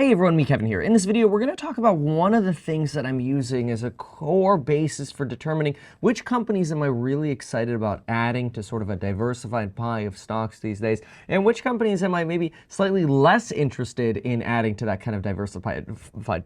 Hey everyone, me Kevin here. In this video, we're going to talk about one of the things that I'm using as a core basis for determining which companies am I really excited about adding to sort of a diversified pie of stocks these days, and which companies am I maybe slightly less interested in adding to that kind of diversified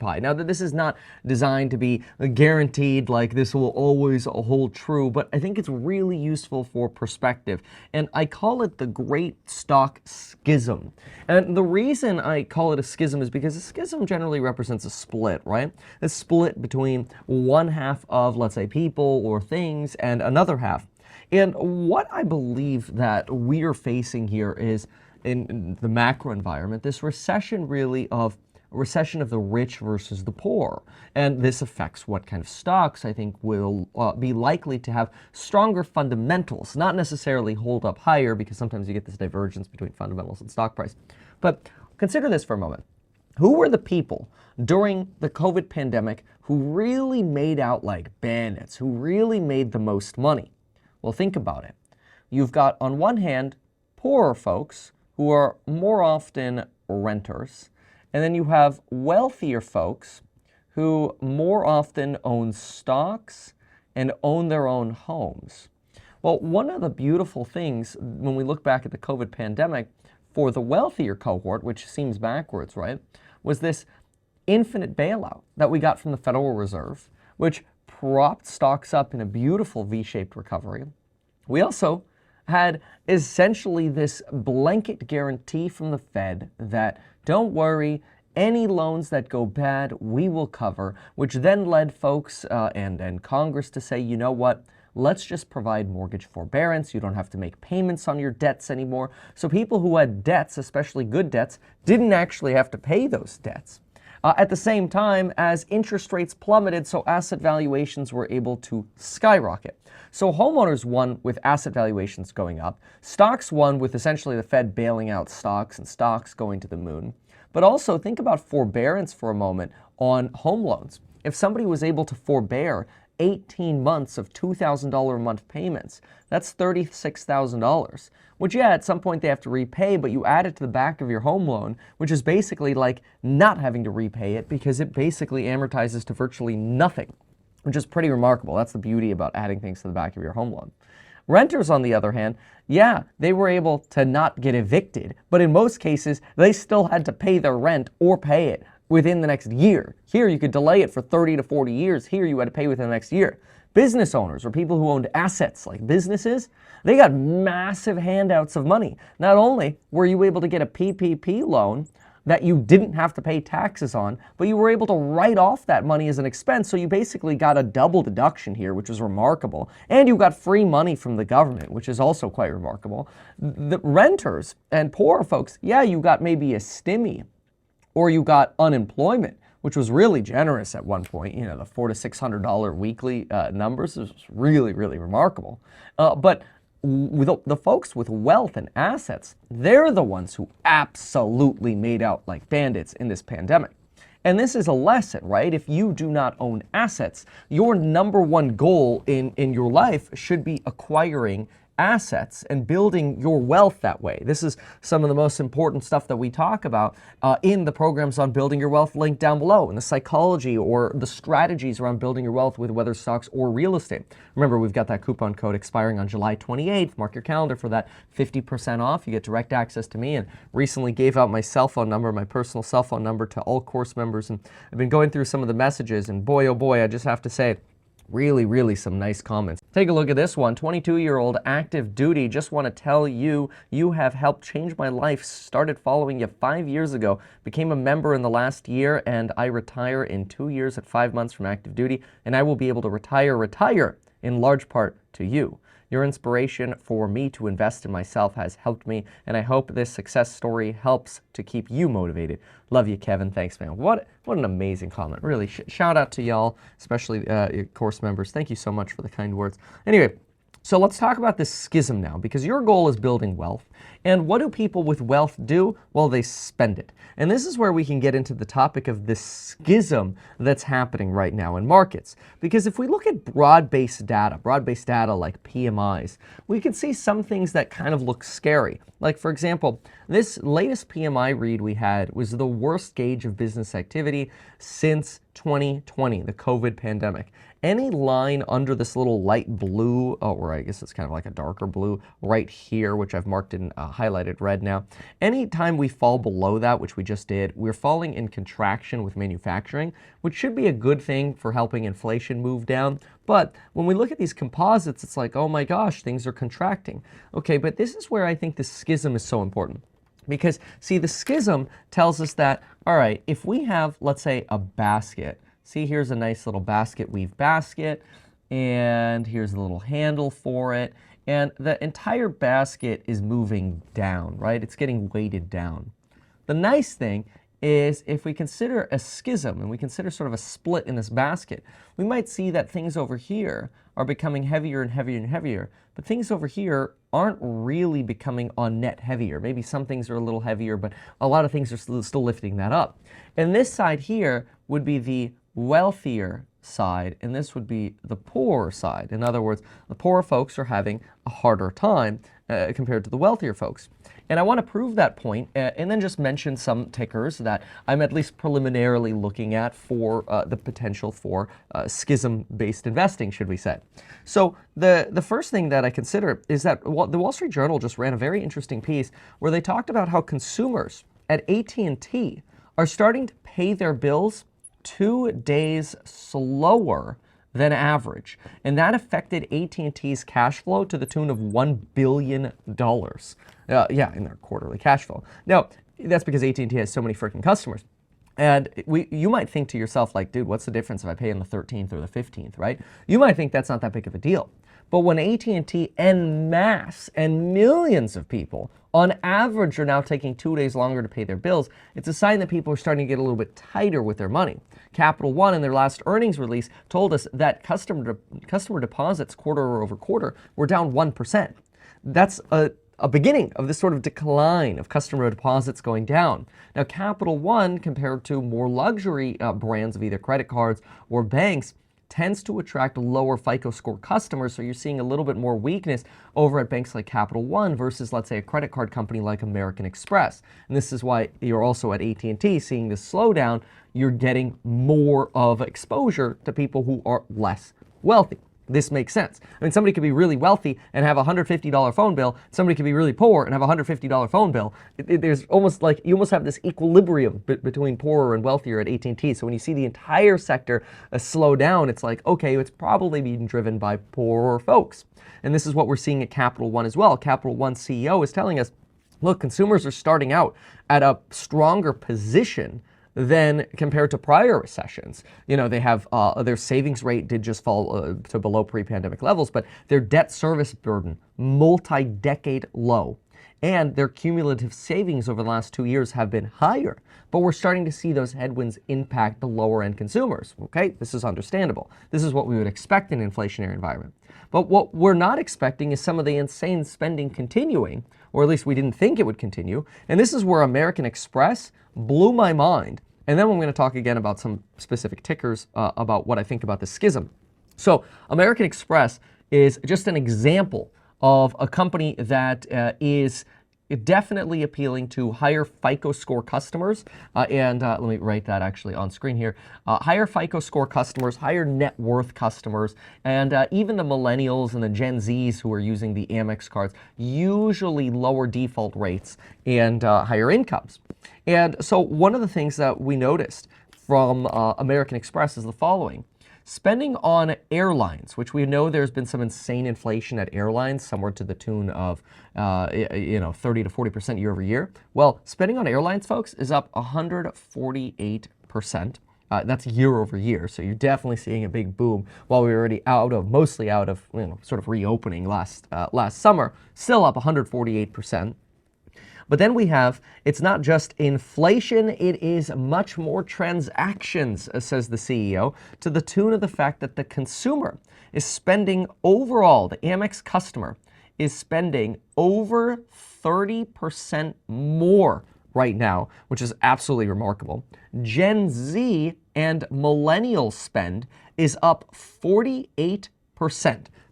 pie. Now, that this is not designed to be guaranteed, like this will always hold true, but I think it's really useful for perspective, and I call it the Great Stock Schism. And the reason I call it a schism is because a schism generally represents a split, right? A split between one half of, let's say, people or things and another half. And what I believe that we're facing here is, in the macro environment, this recession really of recession of the rich versus the poor. And this affects what kind of stocks I think will be likely to have stronger fundamentals, not necessarily hold up higher, because sometimes you get this divergence between fundamentals and stock price. But consider this for a moment. Who were the people during the COVID pandemic who really made out like bandits, who really made the most money? Well, think about it. You've got, on one hand, poorer folks who are more often renters, and then you have wealthier folks who more often own stocks and own their own homes. Well, one of the beautiful things when we look back at the COVID pandemic for the wealthier cohort, which seems backwards, right, was this infinite bailout that we got from the Federal Reserve, which propped stocks up in a beautiful V-shaped recovery. We also had essentially this blanket guarantee from the Fed that, don't worry, any loans that go bad, we will cover, which then led folks and Congress to say, you know what, let's just provide mortgage forbearance. You don't have to make payments on your debts anymore. So people who had debts, especially good debts, didn't actually have to pay those debts. At the same time as interest rates plummeted, so asset valuations were able to skyrocket. So homeowners won with asset valuations going up. Stocks won with essentially the Fed bailing out stocks and stocks going to the moon. But also think about forbearance for a moment on home loans. If somebody was able to forbear 18 months of $2,000 a month payments, that's $36,000, which, yeah, at some point they have to repay, but you add it to the back of your home loan, which is basically like not having to repay it because it basically amortizes to virtually nothing, which is pretty remarkable. That's the beauty about adding things to the back of your home loan. Renters, on the other hand, yeah, they were able to not get evicted, but in most cases, they still had to pay their rent or pay it within the next year. Here, you could delay it for 30 to 40 years. Here, you had to pay within the next year. Business owners, or people who owned assets like businesses, they got massive handouts of money. Not only were you able to get a PPP loan that you didn't have to pay taxes on, but you were able to write off that money as an expense, so you basically got a double deduction here, which was remarkable. And you got free money from the government, which is also quite remarkable. The renters and poorer folks, yeah, you got maybe a stimmy, or you got unemployment, which was really generous at one point. You know, the $400 to $600 weekly numbers was really, really remarkable. But with the folks with wealth and assets, they're the ones who absolutely made out like bandits in this pandemic. And this is a lesson, right? If you do not own assets, your number one goal in your life should be acquiring assets and building your wealth that way. This is some of the most important stuff that we talk about in the programs on building your wealth linked down below, and the psychology or the strategies around building your wealth with whether stocks or real estate. Remember, we've got that coupon code expiring on July 28th. Mark your calendar for that 50% off. You get direct access to me, and recently gave out my cell phone number, my personal cell phone number, to all course members. And I've been going through some of the messages, and boy, oh boy, I just have to say, really, really some nice comments. Take a look at this one. 22-year-old active duty. Just want to tell you, you have helped change my life. Started following you 5 years ago. Became a member in the last year, and I retire in 2 years at 5 months from active duty, and I will be able to retire in large part to you. Your inspiration for me to invest in myself has helped me, and I hope this success story helps to keep you motivated. Love you, Kevin. Thanks, man. What an amazing comment. Really, shout out to y'all, especially your course members. Thank you so much for the kind words. Anyway, so let's talk about this schism now, because your goal is building wealth. And what do people with wealth do? Well, they spend it. And this is where we can get into the topic of this schism that's happening right now in markets. Because if we look at broad-based data like PMIs, we can see some things that kind of look scary. Like, for example, This latest PMI read we had was the worst gauge of business activity since 2020, the COVID pandemic. Any line under this little light blue, or I guess it's kind of like a darker blue right here, which I've marked in highlighted red now. Anytime we fall below that, which we just did, we're falling in contraction with manufacturing, which should be a good thing for helping inflation move down. But when we look at these composites, it's like, oh my gosh, things are contracting. Okay, but this is where I think the schism is so important. Because, see, the schism tells us that, all right, if we have, let's say, a basket. See, here's a nice little basket weave basket, and here's a little handle for it, and the entire basket is moving down, right? It's getting weighted down. The nice thing is if we consider a schism, and we consider sort of a split in this basket, we might see that things over here are becoming heavier and heavier and heavier, but things over here aren't really becoming on net heavier. Maybe some things are a little heavier, but a lot of things are still lifting that up. And this side here would be the wealthier side, and this would be the poorer side. In other words, the poorer folks are having a harder time compared to the wealthier folks. And I want to prove that point and then just mention some tickers that I'm at least preliminarily looking at for the potential for schism-based investing, should we say. So the first thing that I consider is that the Wall Street Journal just ran a very interesting piece where they talked about how consumers at AT&T are starting to pay their bills 2 days slower than average, and that affected AT&T's cash flow to the tune of $1 billion. Yeah, in their quarterly cash flow. Now, that's because AT&T has so many freaking customers. And you might think to yourself, like, dude, what's the difference if I pay on the 13th or the 15th, right? You might think that's not that big of a deal. But when AT&T en masse and millions of people on average are now taking 2 days longer to pay their bills, it's a sign that people are starting to get a little bit tighter with their money. Capital One, in their last earnings release, told us that customer deposits quarter over quarter were down 1%. That's a beginning of this sort of decline of customer deposits going down. Now, Capital One, compared to more luxury brands of either credit cards or banks, tends to attract lower FICO score customers, so you're seeing a little bit more weakness over at banks like Capital One versus, let's say, a credit card company like American Express. And this is why you're also at AT&T seeing this slowdown. You're getting more of exposure to people who are less wealthy. This makes sense. I mean, somebody could be really wealthy and have a $150 phone bill. Somebody could be really poor and have a $150 phone bill. There's almost like, you almost have this equilibrium between poorer and wealthier at AT&T. So when you see the entire sector slow down, it's like, okay, it's probably being driven by poorer folks. And this is what we're seeing at Capital One as well. Capital One CEO is telling us, look, consumers are starting out at a stronger position than compared to prior recessions. You know, they have their savings rate did just fall to below pre-pandemic levels, but their debt service burden, multi-decade low, and their cumulative savings over the last 2 years have been higher. But we're starting to see those headwinds impact the lower end consumers. Okay, this is understandable. This is what we would expect in an inflationary environment. But what we're not expecting is some of the insane spending continuing, or at least we didn't think it would continue. And this is where American Express blew my mind. And then I'm going to talk again about some specific tickers about what I think about the schism. So American Express is just an example of a company that is definitely appealing to higher FICO score customers. And let me write that actually on screen here. Higher FICO score customers, higher net worth customers, and even the millennials and the Gen Zs who are using the AMEX cards, usually lower default rates and higher incomes. And so one of the things that we noticed from American Express is the following. Spending on airlines, which we know there's been some insane inflation at airlines, somewhere to the tune of 30 to 40% year over year. Well, spending on airlines, folks, is up 148%. That's year over year, so you're definitely seeing a big boom. While we were already mostly out of sort of reopening last summer, still up 148%. But then we have, it's not just inflation, it is much more transactions, says the CEO, to the tune of the fact that the consumer is spending overall, the Amex customer is spending over 30% more right now, which is absolutely remarkable. Gen Z and millennial spend is up 48%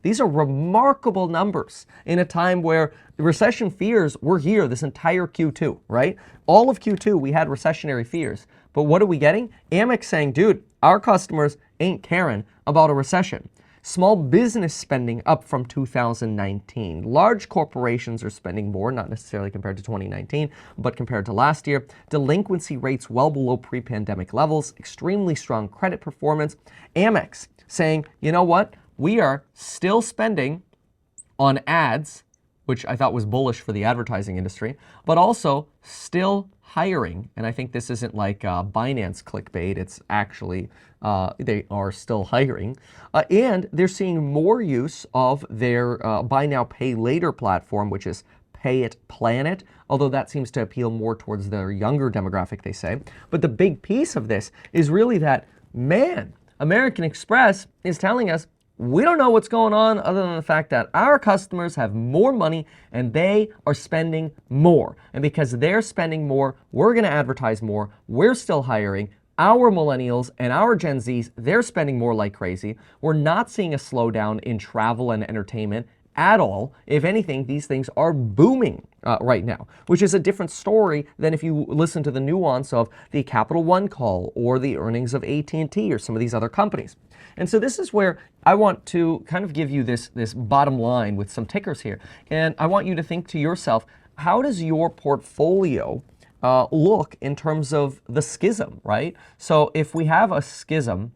These are remarkable numbers in a time where recession fears were here this entire Q2, right? All of Q2, we had recessionary fears. But what are we getting? AMEX saying, dude, our customers ain't caring about a recession. Small business spending up from 2019. Large corporations are spending more, not necessarily compared to 2019, but compared to last year. Delinquency rates well below pre-pandemic levels. Extremely strong credit performance. AMEX saying, you know what? We are still spending on ads, which I thought was bullish for the advertising industry, but also still hiring. And I think this isn't like Binance clickbait. It's actually, they are still hiring. And they're seeing more use of their buy now, pay later platform, which is Pay It, Plan It, although that seems to appeal more towards their younger demographic, they say. But the big piece of this is really that, man, American Express is telling us, we don't know what's going on other than the fact that our customers have more money and they are spending more. And because they're spending more, we're going to advertise more. We're still hiring. Our millennials and our Gen Zs, they're spending more like crazy. We're not seeing a slowdown in travel and entertainment at all. If anything, these things are booming right now, which is a different story than if you listen to the nuance of the Capital One call or the earnings of AT&T or some of these other companies. And so this is where I want to kind of give you this bottom line with some tickers here. And I want you to think to yourself, how does your portfolio look in terms of the schism, right? So if we have a schism,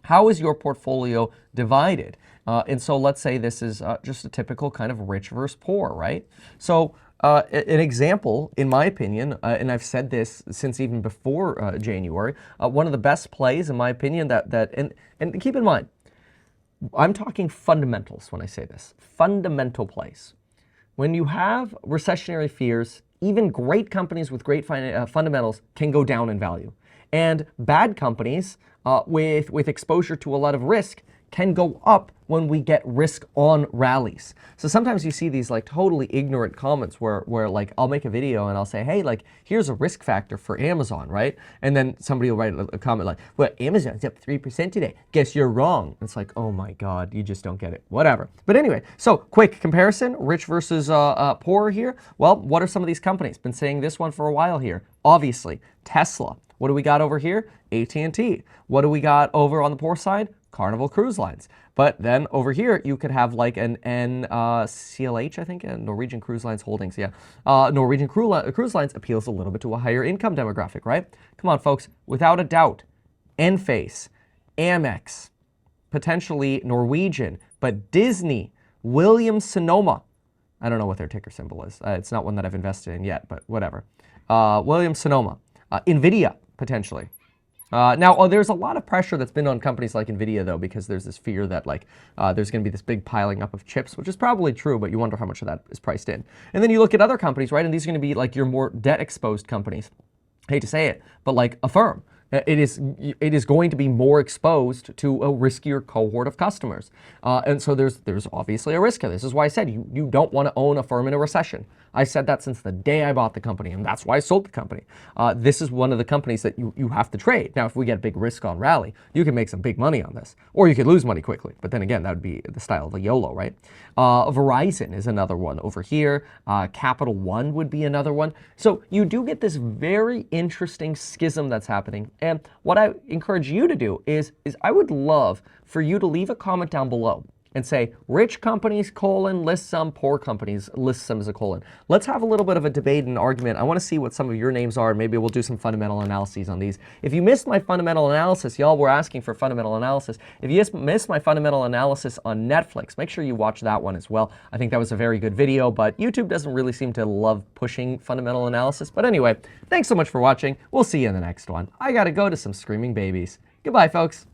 how is your portfolio divided? And so let's say this is just a typical kind of rich versus poor, right? So an example, in my opinion, and I've said this since even before January, one of the best plays, in my opinion, and keep in mind, I'm talking fundamentals when I say this, fundamental plays. When you have recessionary fears, even great companies with great fundamentals can go down in value. And bad companies with exposure to a lot of risk can go up when we get risk on rallies. So sometimes you see these like totally ignorant comments where like I'll make a video and I'll say, hey, like here's a risk factor for Amazon, right? And then somebody will write a comment like, well, Amazon's up 3% today. Guess you're wrong. It's like, oh my God, you just don't get it. Whatever. But anyway, so quick comparison, rich versus poor here. Well, what are some of these companies? Been saying this one for a while here. Obviously, Tesla. What do we got over here? AT&T. What do we got over on the poor side? Carnival Cruise Lines. But then over here, you could have like an NCLH, I think, Norwegian Cruise Lines Holdings, yeah. Norwegian Cruise Lines appeals a little bit to a higher income demographic, right? Come on, folks, without a doubt, Enphase, Amex, potentially Norwegian, but Disney, Williams-Sonoma, I don't know what their ticker symbol is. It's not one that I've invested in yet, but whatever. Williams-Sonoma, NVIDIA, potentially. Now, there's a lot of pressure that's been on companies like NVIDIA, though, because there's this fear that like there's going to be this big piling up of chips, which is probably true, but you wonder how much of that is priced in. And then you look at other companies, right, and these are going to be like your more debt-exposed companies. Hate to say it, but like a firm. It is going to be more exposed to a riskier cohort of customers. And so there's obviously a risk of this. This is why I said you don't want to own a firm in a recession. I said that since the day I bought the company, and that's why I sold the company. This is one of the companies that you have to trade. Now, if we get big risk on rally, you can make some big money on this, or you could lose money quickly. But then again, that would be the style of the YOLO, right? Verizon is another one over here. Capital One would be another one. So you do get this very interesting schism that's happening. And what I encourage you to do is I would love for you to leave a comment down below and say, rich companies, list some, poor companies, list some as a colon. Let's have a little bit of a debate and argument. I want to see what some of your names are, and maybe we'll do some fundamental analyses on these. If you missed my fundamental analysis, y'all were asking for fundamental analysis. If you missed my fundamental analysis on Netflix, make sure you watch that one as well. I think that was a very good video, but YouTube doesn't really seem to love pushing fundamental analysis. But anyway, thanks so much for watching. We'll see you in the next one. I gotta go to some screaming babies. Goodbye, folks.